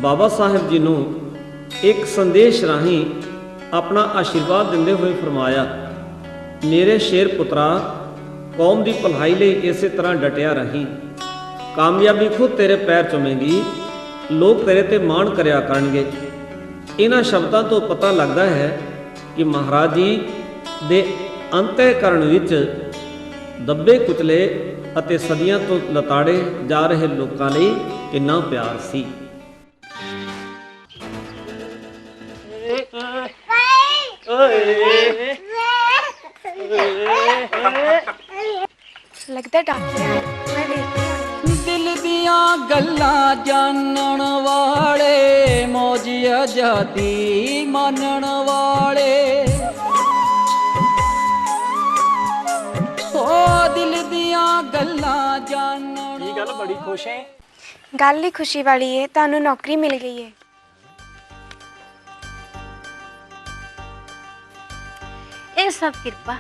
ਬਾਬਾ ਸਾਹਿਬ ਜੀ ਨੂੰ ਇੱਕ ਸੰਦੇਸ਼ ਰਾਹੀਂ ਆਪਣਾ ਆਸ਼ੀਰਵਾਦ ਦਿੰਦੇ ਹੋਏ ਫਰਮਾਇਆ, ਮੇਰੇ ਸ਼ੇਰ ਪੁੱਤਰਾ, ਕੌਮ ਦੀ ਭਲਾਈ ਲਈ ਇਸੇ ਤਰ੍ਹਾਂ ਡਟਿਆ ਰਹੀਂ, ਕਾਮਯਾਬੀ ਖੁਦ ਤੇਰੇ ਪੈਰ ਚੁੰਮੇਗੀ, ਲੋਕ ਤੇਰੇ ਤੇ ਮਾਣ ਕਰਿਆ ਕਰਨਗੇ। ਇਹਨਾਂ ਸ਼ਬਦਾਂ ਤੋਂ ਪਤਾ ਲੱਗਦਾ ਹੈ ਕਿ ਮਹਾਰਾਜ ਜੀ ਦੇ ਅੰਤःਕਰਣ ਵਿੱਚ ਦੱਬੇ ਕੁਚਲੇ ਅਤੇ ਸਦੀਆਂ ਤੋਂ ਲਤਾੜੇ ਜਾ ਰਹੇ ਲੋਕਾਂ ਲਈ ਕਿੰਨਾ ਪਿਆਰ ਸੀ। लगता डॉक्टर आए, मैं देखती हूँ। दिल दिया गल्ला जानन वाले, मौज आजादी मानन वाले, ओ दिल दिया गल्ला जानन। की गल बड़ी खुश है? गल ही खुशी वाली है, तानू नौकरी मिल गई है। ਇਹ ਸਭ ਕਿਰਪਾ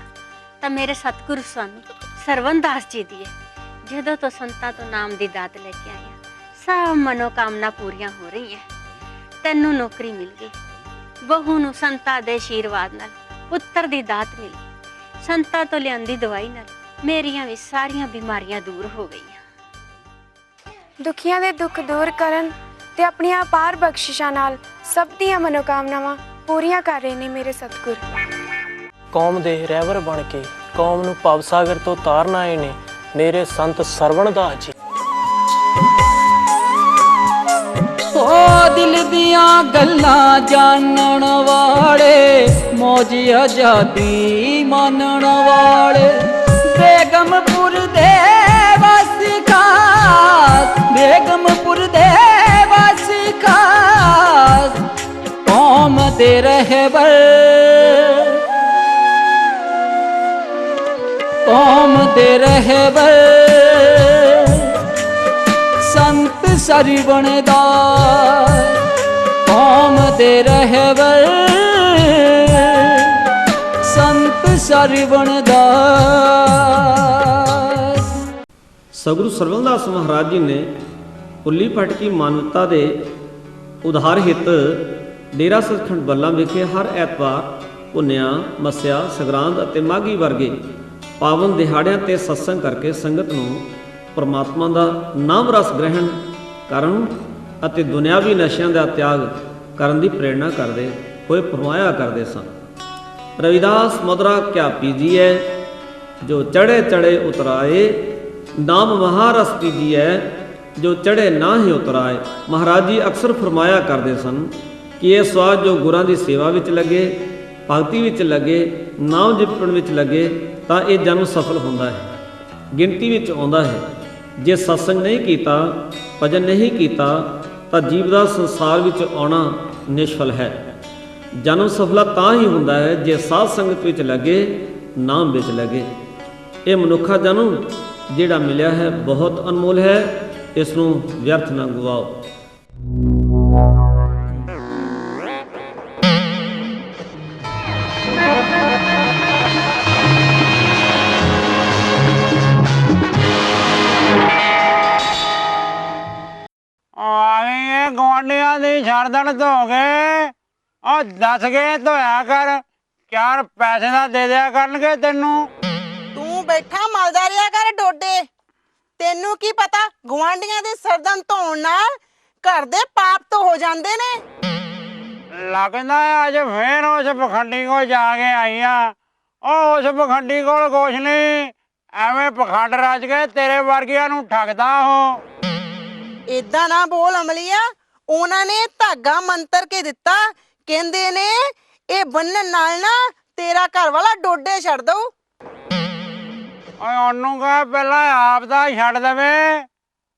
ਤਾਂ ਮੇਰੇ ਸਤਿਗੁਰੂ ਸਵਾਮੀ ਸਰਵਨਦਾਸ ਜੀ ਦੀ ਹੈ। ਜਦੋਂ ਤੋਂ ਸੰਤਾਂ ਤੋਂ ਨਾਮ ਦੀ ਦਾਤ ਲੈ ਕੇ ਆਇਆ, ਸਭ ਮਨੋਕਾਮਨਾ ਪੂਰੀਆਂ ਹੋ ਰਹੀਆਂ। ਤੈਨੂੰ ਨੌਕਰੀ ਮਿਲ ਗਈ, ਬਹੂ ਨੂੰ ਸੰਤਾਂ ਦੇ ਆਸ਼ੀਰਵਾਦ ਨਾਲ ਪੁੱਤਰ ਦੀ ਦਾਤ ਮਿਲੀ, ਸੰਤਾਂ ਤੋਂ ਲਿਆਂਦੀ ਦਵਾਈ ਨਾਲ ਮੇਰੀਆਂ ਵੀ ਸਾਰੀਆਂ ਬਿਮਾਰੀਆਂ ਦੂਰ ਹੋ ਗਈਆਂ। ਦੁਖੀਆਂ ਦੇ ਦੁੱਖ ਦੂਰ ਕਰਨ ਤੇ ਆਪਣੀਆਂ ਅਪਾਰ ਬਖਸ਼ਿਸ਼ਾਂ ਨਾਲ ਸਭ ਦੀਆਂ ਮਨੋਕਾਮਨਾਵਾਂ ਪੂਰੀਆਂ ਕਰ ਰਹੇ ਨੇ ਮੇਰੇ ਸਤਿਗੁਰੂ। ਕੌਮ ਦੇ ਰਹਿਬਰ ਬਣ ਕੇ ਕੌਮ ਨੂੰ ਭਵ ਸਾਗਰ ਤੋਂ ਤਾਰਨ ਆਏ ਨੇ ਮੇਰੇ ਸੰਤ ਸਰਵਨਦਾਸ ਜੀ। ओ दिल दिया गल्ला जानन वाले, मौज आजादी मानन वाले, बेगमपुर दे वासी खास, बेगमपुर दे वासी खास, कौम दे रहबर, कौम दे रहबर, संत सरवणदास, कौम दे रहबर, संत सरवणदास। सतगुरु ਸਰਵਨਦਾਸ ਮਹਾਰਾਜ ਜੀ ਨੇ ਉੱਲੀ ਭਟਕੀ ਮਾਨਵਤਾ ਦੇ ਉਧਾਰ ਹਿੱਤ ਡੇਰਾ ਸੱਚਖੰਡ ਬੱਲਾ ਵਿਖੇ ਹਰ ਐਤਵਾਰ ਪੁੰਨਿਆ, ਮੱਸਿਆ, ਸੰਗਰਾਂਦ ਅਤੇ ਮਾਘੀ ਵਰਗੇ ਪਾਵਨ ਦਿਹਾੜਿਆਂ ਤੇ ਸਤਸੰਗ ਕਰਕੇ ਸੰਗਤ ਨੂੰ ਪਰਮਾਤਮਾ ਦਾ ਨਾਮ ਰਸ ਗ੍ਰਹਿਣ ਕਰਨ ਅਤੇ ਦੁਨਿਆਵੀ ਨਸ਼ਿਆਂ ਦਾ ਤਿਆਗ ਕਰਨ ਦੀ ਪ੍ਰੇਰਣਾ ਕਰਦੇ ਹੋਏ ਫਰਮਾਇਆ ਕਰਦੇ ਸਨ। ਰਵਿਦਾਸ ਮਧੁਰਾ ਕਿਆ ਪੀਜੀਐ, ਜੋ ਚੜੇ ਚੜੇ ਉਤਰਾਏ, ਨਾਮ ਮਹਾਰਸ ਪੀਜੀਐ, ਜੋ ਚੜੇ ਨਾ ਹੀ ਉਤਰਾਏ। ਮਹਾਰਾਜ ਜੀ ਅਕਸਰ ਫਰਮਾਇਆ ਕਰਦੇ ਸਨ ਕਿ ਇਹ ਸਵਾਦ ਜੋ ਗੁਰਾਂ ਦੀ ਸੇਵਾ ਵਿੱਚ ਲੱਗੇ, ਭਗਤੀ ਵਿੱਚ ਲੱਗੇ, ਨਾਮ ਜਪਣ ਵਿੱਚ ਲੱਗੇ ਤਾਂ ਇਹ ਜਨਮ ਸਫਲ ਹੁੰਦਾ ਹੈ, ਗਿਣਤੀ ਵਿੱਚ ਆਉਂਦਾ ਹੈ। ਜੇ ਸਤਸੰਗ ਨਹੀਂ ਕੀਤਾ, ਭਜਨ ਨਹੀਂ ਕੀਤਾ ਤਾਂ ਜੀਵ ਦਾ ਸੰਸਾਰ ਵਿੱਚ ਆਉਣਾ ਨਿਸ਼ਫਲ ਹੈ। ਜਨਮ ਸਫਲਾ ਤਾਂ ਹੀ ਹੁੰਦਾ ਹੈ ਜੇ ਸਾਧ ਸੰਗਤ ਵਿੱਚ ਲੱਗੇ, ਨਾਮ ਵਿੱਚ ਲੱਗੇ। ਇਹ ਮਨੁੱਖਾ ਜਨਮ ਜਿਹੜਾ ਮਿਲਿਆ ਹੈ ਬਹੁਤ ਅਨਮੋਲ ਹੈ, ਇਸ ਨੂੰ ਵਿਅਰਥ ਨਾ ਗਵਾਓ। ਗਵਾਂਢੀਆਂ ਦੀ ਛੜਦਣ ਧੋ ਕੇ ਉਹ ਦੱਸ ਕੇ ਧੋਇਆ ਕਰ, 4 ਪੈਸੇ ਦਾ ਦੇ ਦਿਆ ਕਰਨਗੇ ਤੈਨੂੰ। ਬੈਠਾ ਮਲਦਾ ਰਿਹਾ ਕਰ ਡੋਡੇ। ਤੈਨੂੰ ਕੀ ਪਤਾ ਗੁਆਂਢੀਆਂ ਦੀ ਸਰਦਨ ਧੋਣ ਨਾਲ ਘਰ ਦੇ ਪਾਪ ਤੋਂ ਹੋ ਜਾਂਦੇ ਨੇ। ਲੱਗਦਾ ਅੱਜ ਫੇਰ ਉਸ ਪਖੰਡੀ ਕੋਲ ਜਾ ਕੇ ਆਈ ਆ। ਉਹ ਉਸ ਪਖੰਡੀ ਕੋਲ ਕੁਛ ਨਹੀਂ, ਐਵੇਂ ਪਖੰਡ ਰਚ ਕੇ ਤੇਰੇ ਵਰਗਿਆਂ ਨੂੰ ਠੱਗਦਾ ਉਹ। ਏਦਾਂ ਨਾ ਬੋਲ ਅਮਲੀਆ, ਉਹਨਾਂ ਨੇ ਧਾਗਾ ਮੰਤਰ ਕੇ ਦਿੱਤਾ, ਕਹਿੰਦੇ ਨੇ ਇਹ ਬੰਨਣ ਨਾਲ ਨਾ ਤੇਰਾ ਘਰ ਵਾਲਾ ਡੋਡੇ ਛੱਡ ਦਊ। ਓਏ ਉਹਨੂੰ ਕਹ ਪਹਿਲਾਂ ਆਪ ਦਾ ਛੱਡ ਦੇਵੇ।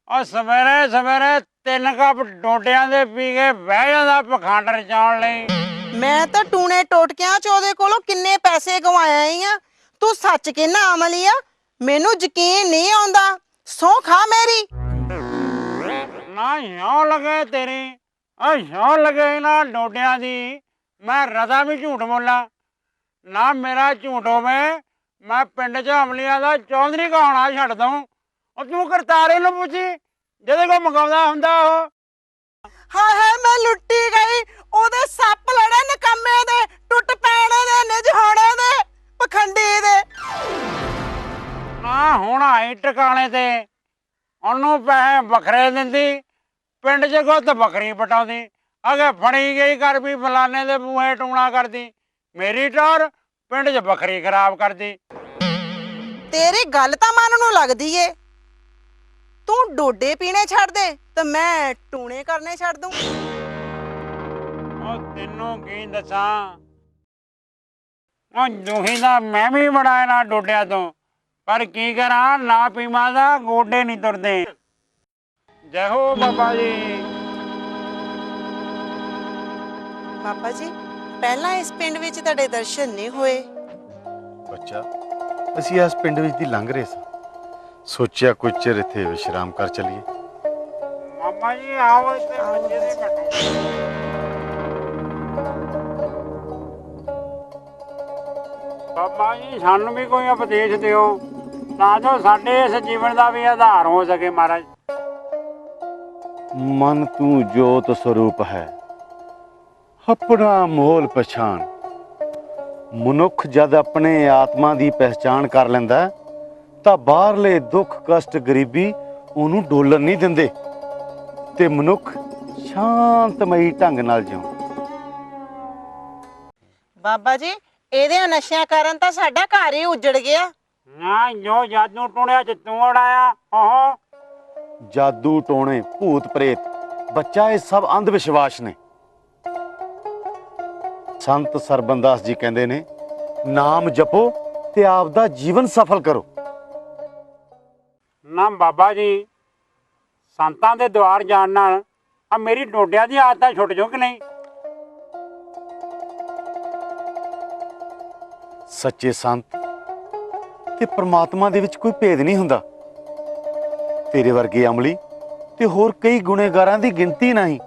ਉਹ ਸਵੇਰੇ ਸਵੇਰੇ 3 ਕੱਪ ਡੋਡਿਆਂ ਦੇ ਪੀ ਕੇ ਬਹਿ ਜਾਂਦਾ ਪਖੰਡ ਰਚਾਉਣ ਲਈ। ਮੈਂ ਤਾਂ ਟੂਣੇ ਟੋਟਕਿਆਂ ਚ ਉਹਦੇ ਕੋਲੋਂ ਕਿੰਨੇ ਪੈਸੇ ਗਵਾਇਆ ਹੀ ਆ। ਤੂੰ ਸੱਚ ਕਹਿਣਾ ਅਮਲੀਆ, ਮੈਨੂੰ ਯਕੀਨ ਨਹੀਂ ਆਉਂਦਾ। ਸਹੁੰ ਖਾ ਮੇਰੀ। ਨਾ ਸਹੁੰ ਲੱਗੇ ਤੇਰੀ, ਸਹੁੰ ਲੱਗੇ ਨਾ ਡੋਡਿਆਂ ਦੀ। ਮੈਂ ਰਦਾ ਵੀ ਝੂਠ ਬੋਲਾਂ ਨਾ, ਮੇਰਾ ਝੂਠ ਹੋਵੇ ਮੈਂ ਪਿੰਡ 'ਚ ਅਮਲੀਆਂ ਦਾ ਚੌਧਰੀ ਕਹਾਉਣਾ ਛੱਡ ਦਊਂ। ਉਹ ਤੂੰ ਕਰਤਾਰੇ ਨੂੰ ਪੁੱਛੀ ਜਿਹਦੇ ਕੋਲ ਮੰਗਾਉਂਦਾ ਹੁੰਦਾ ਉਹ। ਹਾਏ ਹਾਏ ਮੈਂ ਲੁੱਟੀ ਗਈ। ਉਹਦੇ ਸੱਪ ਲੜੇ ਨਕੰਮੇ ਦੇ, ਟੁੱਟ ਪੈਣੇ ਦੇ, ਨਿਜ ਹੋਣੇ ਦੇ, ਪਖੰਡੀ ਦੇ। ਨਾ ਹੁਣ ਆਈ ਟਿਕਾਣੇ ਤੇ, ਉਹਨੂੰ ਪੈਸੇ ਵੱਖਰੇ ਦਿੰਦੀ, ਪਿੰਡ 'ਚ ਗੁੱਤ ਬੱਕਰੀ ਪਟਾਉਂਦੀ। ਅਗੇ ਫੜੀ ਗਈ ਘਰ ਵੀ ਫਲਾਨੇ ਦੇ ਬੂਹੇ ਟੂਣਾ ਕਰਦੀ। ਮੇਰੀ ਟੌਰ ਪਿੰਡ 'ਚ ਬੱਕਰੀ ਖਰਾਬ ਕਰਦੀ। ਤੇਰੀ ਗੱਲ ਤਾਂ ਮਨ ਨੂੰ ਲੱਗਦੀ ਏ। ਤੂੰ ਡੋਡੇ ਪੀਣੇ ਛੱਡ ਦੇ ਤੇ ਮੈਂ ਟੂਣੇ ਕਰਨੇ ਛੱਡ ਦੂੰ। ਉਹ ਤੈਨੂੰ ਕੀ ਦੱਸਾਂ, ਉਹ ਦੁਖੀ ਦਾ ਮੈਂ ਵੀ ਬੜਾ ਨਾ ਡੋਡਿਆਂ ਤੋਂ, ਪਰ ਕੀ ਕਰਾਂ ਨਾ ਪੀਵਾਂ ਦਾ ਗੋਡੇ ਨਹੀਂ ਤੁਰਦੇ। ਜੈ ਹੋ ਬਾਬਾ ਜੀ। ਬਾਬਾ ਜੀ, ਪਹਿਲਾਂ ਇਸ ਪਿੰਡ ਵਿੱਚ ਤੁਹਾਡੇ ਦਰਸ਼ਨ ਨਹੀਂ ਹੋਏ। ਬੱਚਾ, ਅਸੀਂ ਇਸ ਪਿੰਡ ਵਿੱਚ ਦੀ ਲੰਘ ਰਹੇ ਸਾਂ, ਸੋਚਿਆ ਕੁਝ ਚਿਰ ਇੱਥੇ ਵਿਸ਼ਰਾਮ ਕਰ ਚਲੀਏ। ਮਾਮਾ ਜੀ ਆਓ ਇੱਥੇ ਮੰਜੇ ਤੇ ਬੈਠੋ। ਬਾਬਾ ਜੀ ਸਾਨੂੰ ਵੀ ਕੋਈ ਉਪਦੇਸ਼ ਦਿਓ ਤਾਂ ਜੋ ਸਾਡੇ ਇਸ ਜੀਵਨ ਦਾ ਵੀ ਆਧਾਰ ਹੋ ਸਕੇ। ਮਹਾਰਾਜ, ਮਨ ਤੂੰ ਜੋਤ ਸਰੂਪ ਹੈ, ਆਪਣਾ ਮੋਲ ਪਛਾਣ। ਮਨੁੱਖ ਜਦ ਆਪਣੇ ਆਤਮਾ ਦੀ ਪਹਿਚਾਣ ਕਰ ਲੈਂਦਾ ਤਾਂ ਬਾਹਰਲੇ ਦੁੱਖ ਕਸ਼ਟ ਗਰੀਬੀ ਉਹਨੂੰ ਡੋਲਣ ਨਹੀਂ ਦਿੰਦੇ ਤੇ ਮਨੁੱਖ ਸ਼ਾਂਤਮਈ ਢੰਗ ਨਾਲ ਜਿਉਂ। ਬਾਬਾ ਜੀ, ਇਹਦੇ ਨਸ਼ਿਆਂ ਕਾਰਨ ਤਾਂ ਸਾਡਾ ਘਰ ਹੀ ਉਜੜ ਗਿਆ। ਨਾ ਜੋ ਜਾਦੂ ਟੋਣਿਆ ਚ ਤੂੰ ਉਡਾਇਆ। ਓਹੋ, ਜਾਦੂ ਟੋਣੇ ਭੂਤ ਪ੍ਰੇਤ ਬੱਚਾ, ਇਹ ਸਭ ਅੰਧ ਵਿਸ਼ਵਾਸ ਨੇ। ਸੰਤ ਸਰਬੰਦਾਸ ਜੀ ਕਹਿੰਦੇ ਨੇ, ਨਾਮ ਜਪੋ ਤੇ ਆਪ ਦਾ ਜੀਵਨ ਸਫਲ ਕਰੋ। ਨਾ ਬਾਬਾ ਜੀ, ਸੰਤਾਂ ਦੇ ਦੁਆਰ ਜਾਣ ਨਾਲ ਆ ਮੇਰੀ ਡੋਡਿਆਂ ਦੀ ਆਦਤਾਂ ਛੁੱਟ ਜਾਓ ਕਿ ਨਹੀਂ? ਸੱਚੇ ਸੰਤ ਤੇ ਪ੍ਰਮਾਤਮਾ ਦੇ ਵਿੱਚ ਕੋਈ ਭੇਦ ਨਹੀਂ ਹੁੰਦਾ। ਤੇਰੇ ਵਰਗੇ ਅਮਲੀ ਤੇ ਹੋਰ ਕਈ ਗੁਨੇਗਾਰਾਂ ਦੀ ਗਿਣਤੀ ਨਹੀਂ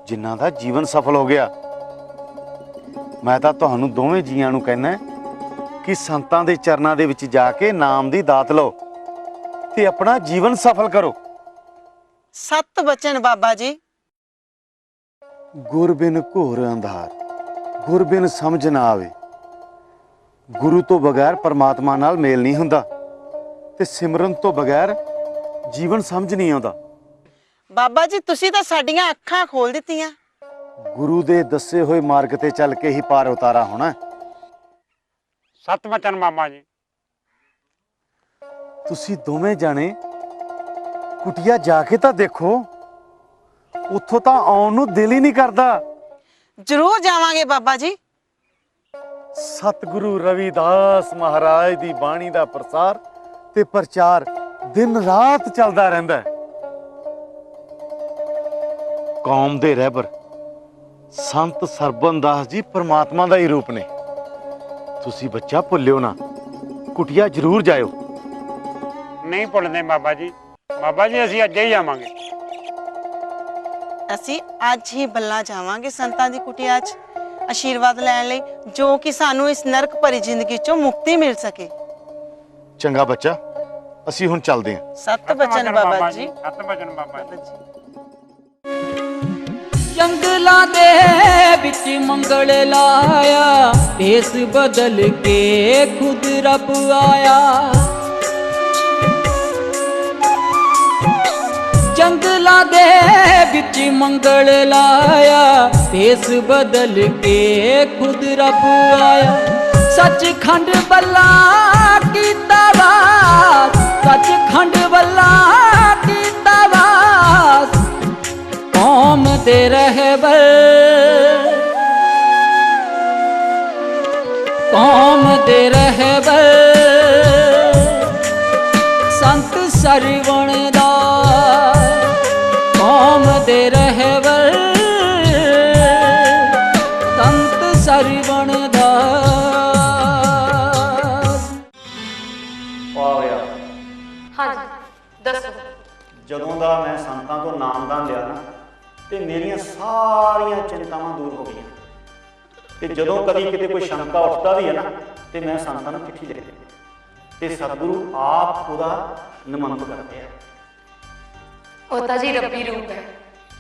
ਜਿਨ੍ਹਾਂ ਦਾ ਜੀਵਨ ਸਫਲ ਹੋ ਗਿਆ। ਮੈਂ ਤਾਂ ਤੁਹਾਨੂੰ ਦੋਵੇਂ ਜੀਆਂ ਨੂੰ ਕਹਿਣਾ ਕਿ ਸੰਤਾਂ ਦੇ ਚਰਨਾਂ ਦੇ ਵਿੱਚ ਜਾ ਕੇ ਨਾਮ ਦੀ ਦਾਤ ਲਓ ਤੇ ਆਪਣਾ ਜੀਵਨ ਸਫਲ ਕਰੋ। ਸਤ ਬਚਨ ਬਾਬਾ ਜੀ। ਗੁਰ ਬਿਨ ਘੋਰ ਅੰਧਾਰ, ਗੁਰ ਬਿਨ ਸਮਝ ਨਾ ਆਵੇ। ਗੁਰੂ ਤੋਂ ਬਗੈਰ ਪਰਮਾਤਮਾ ਨਾਲ ਮੇਲ ਨਹੀਂ ਹੁੰਦਾ ਤੇ ਸਿਮਰਨ ਤੋਂ ਬਗੈਰ ਜੀਵਨ ਸਮਝ ਨਹੀਂ ਆਉਂਦਾ। ਬਾਬਾ ਜੀ, ਤੁਸੀਂ ਤਾਂ ਸਾਡੀਆਂ ਅੱਖਾਂ ਖੋਲ ਦਿੱਤੀਆਂ। ਗੁਰੂ ਦੇ ਦੱਸੇ ਹੋਏ ਮਾਰਗ ਤੇ ਚੱਲ ਕੇ ਹੀ ਪਾਰ ਉਤਾਰਾ ਹੋਣਾ। ਸਤ ਬਚਨ ਮਾਮਾ ਜੀ। ਤੁਸੀਂ ਦੋਵੇਂ ਜਾਣੇ ਕੁਟਿਆ ਜਾ ਕੇ ਤਾਂ ਦੇਖੋ, ਉੱਥੋਂ ਤਾਂ ਆਉਣ ਨੂੰ ਦਿਲ ਹੀ ਨਹੀਂ ਕਰਦਾ। ਜ਼ਰੂਰ ਜਾਵਾਂਗੇ ਬਾਬਾ ਜੀ। ਸਤਿਗੁਰੂ ਰਵਿਦਾਸ ਮਹਾਰਾਜ ਦੀ ਬਾਣੀ ਦਾ ਪ੍ਰਸਾਰ ਤੇ ਪ੍ਰਚਾਰ ਦਿਨ ਰਾਤ ਚੱਲਦਾ ਰਹਿੰਦਾ ਹੈ। ਕੌਮ ਦੇ ਰਹਿਬਰ ਸੰਤ ਸਰਬੰਦਾਸ ਜੀ ਪਰਮਾਤਮਾ ਦਾ ਹੀ ਰੂਪ ਨੇ। ਤੁਸੀਂ ਬੱਚਾ ਭੁੱਲਿਓ ਨਾ, ਕੁਟਿਆ ਜ਼ਰੂਰ ਜਾਇਓ। ਨਹੀਂ ਭੁੱਲਦੇ ਬਾਬਾ ਜੀ। ਬਾਬਾ ਜੀ, ਅਸੀਂ ਅੱਜ ਹੀ ਜਾਵਾਂਗੇ। ਅਸੀਂ ਅੱਜ ਹੀ ਬੱਲਾ ਜਾਵਾਂਗੇ ਸੰਤਾਂ ਦੀ ਕੁਟਿਆ 'ਚ ਆਸ਼ੀਰਵਾਦ ਲੈਣ ਲਈ, ਜੋ ਕਿ ਸਾਨੂੰ ਇਸ ਨਰਕ ਭਰੀ ਜ਼ਿੰਦਗੀ 'ਚੋਂ ਮੁਕਤੀ ਮਿਲ ਸਕੇ। ਚੰਗਾ ਬੱਚਾ, ਅਸੀਂ ਹੁਣ ਚੱਲਦੇ ਹਾਂ। ਸਤ ਬਚਨ ਬਾਬਾ ਜੀ। ਸਤ ਬਚਨ ਬਾਬਾ ਜੀ। ਜੰਗਲਾਂ ਦੇ ਵਿੱਚ ਮੰਗਲ ਲਾਇਆ ਭੇਸ ਬਦਲ ਕੇ ਖੁਦ ਰੱਬ ਆਇਆ ਜੰਗਲਾਂ ਦੇ ਵਿੱਚ ਮੰਗਲ ਲਾਇਆ ਭੇਸ ਬਦਲ ਕੇ ਖੁਦ ਰੱਬ ਆਇਆ ਸੱਚਖੰਡ ਬੱਲਾ ਕੀਤਾ ਵਾਸ ਸੱਚਖੰਡ ਬੱਲਾ ਕੀਤਾ ਵਾਸ ਕੌਮ ਦੇ ਰਹਿਬਰ ਕੌਮ ਦੇ ਰਹਿਬਰ ਸੰਤ ਸਰਵਣ ਦਾਸ ਕੌਮ ਦੇ ਰਹਿਬਰ ਸੰਤ ਸਰਵਣ ਦਾਸ ਵਾਹ ਯਾਰ ਹਾਂਜੀ ਦੱਸੋ ਜਦੋਂ ਦਾ ਮੈਂ ਸੰਤਾਂ ਤੋਂ ਨਾਮਦਾਨ ਲਿਆ ਨਾ ਤੇ ਮੇਰੀਆਂ ਸਾਰੀਆਂ ਚਿੰਤਾਵਾਂ ਦੂਰ ਹੋ ਗਈਆਂ ਤੇ ਜਦੋਂ ਕਦੀ ਕਿਤੇ ਕੋਈ ਸ਼ੰਕਾ ਉੱਠਦਾ ਵੀ ਹੈ ਨਾ ਤੇ ਮੈਂ ਸੰਤਾਂ ਨੂੰ ਚਿੱਠੀ ਲਿਖਦੀ ਤੇ ਸਤਿਗੁਰੂ ਆਪ ਉਹਦਾ ਨਿਮੰਤ ਕਰਦੇ ਆ ਉਹ ਤਾਂ ਜੀ ਰੱਬੀ ਰੂਪ ਹੈ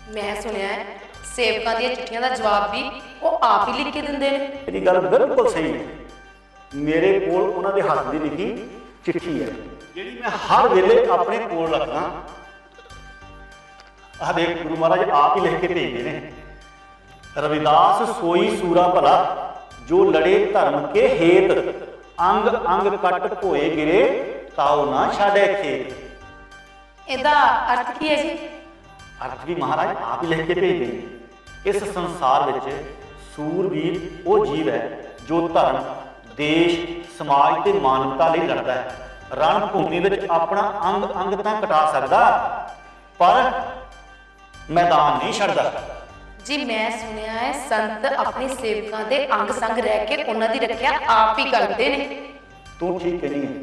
ਮੈਂ ਸੁਣਿਆ ਹੈ ਸੇਵਕਾਂ ਦੀਆਂ ਚਿੱਠੀਆਂ ਦਾ ਜਵਾਬ ਵੀ ਉਹ ਆਪ ਹੀ ਲਿਖ ਕੇ ਦਿੰਦੇ ਨੇ ਇਹਦੀ ਗੱਲ ਬਿਲਕੁਲ ਸਹੀ ਹੈ ਮੇਰੇ ਕੋਲ ਉਹਨਾਂ ਦੇ ਹੱਥ ਦੀ ਲਿਖੀ ਚਿੱਠੀ ਹੈ ਜਿਹੜੀ ਮੈਂ ਹਰ ਵੇਲੇ ਆਪਣੇ ਕੋਲ ਰੱਖਦਾ ਆਹ ਦੇਖ ਗੁਰੂ ਮਹਾਰਾਜ ਆਪ ਹੀ ਲਿਖ ਕੇ ਭੇਜਦੇ ਨੇ ਰਵਿਦਾਸ ਸੋਈ ਸੂਰਾ ਭਲਾ ਜੋ ਲੜੇ ਧਰਮ ਕੇ ਹੇਤ ਅੰਗ ਅੰਗ ਕੱਟ ਭੋਏ ਗਿਰੇ ਤਾਉ ਨਾ ਛਾੜੇ ਖੇਤ ਇਹਦਾ ਅਰਥ ਕੀ ਹੈ ਜੀ ਅਰਥ ਵੀ ਮਹਾਰਾਜ ਆਪ ਹੀ ਲਿਖ ਕੇ ਭੇਜਦੇ ਨੇ ਇਸ ਸੰਸਾਰ ਵਿੱਚ ਸੂਰਬੀਰ ਉਹ ਜੀਵ ਹੈ ਜੋ ਧਰਮ ਦੇਸ਼ ਸਮਾਜ ਤੇ ਮਾਨਵਤਾ ਲਈ ਲੜਦਾ ਹੈ ਰਣ ਭੂਮੀ ਵਿੱਚ ਆਪਣਾ ਅੰਗ ਅੰਗ ਤਾਂ ਕਟਾ ਸਕਦਾ ਪਰ ਮੈਦਾਨ ਨਹੀਂ ਛੱਡਦਾ ਜੀ ਮੈਂ ਸੁਣਿਆ ਹੈ ਸੰਤ ਆਪਣੇ ਸੇਵਕਾਂ ਦੇ ਅੰਗ ਸੰਗ ਰਹਿ ਕੇ ਉਹਨਾਂ ਦੀ ਰੱਖਿਆ ਆਪ ਹੀ ਕਰਦੇ ਨੇ ਤੂੰ ਠੀਕ ਕਹਿੰਦੀ ਹੈ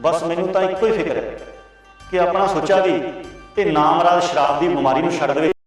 ਬਸ ਮੈਨੂੰ ਤਾਂ ਇੱਕੋ ਹੀ ਫਿਕਰ ਹੈ ਕਿ ਆਪਣਾ ਸੋਚਾ ਵੀ ਤੇ ਨਾਮਰਾਦ ਸ਼ਰਾਬ ਦੀ ਬਿਮਾਰੀ ਨੂੰ ਛੱਡ ਦੇਵੇ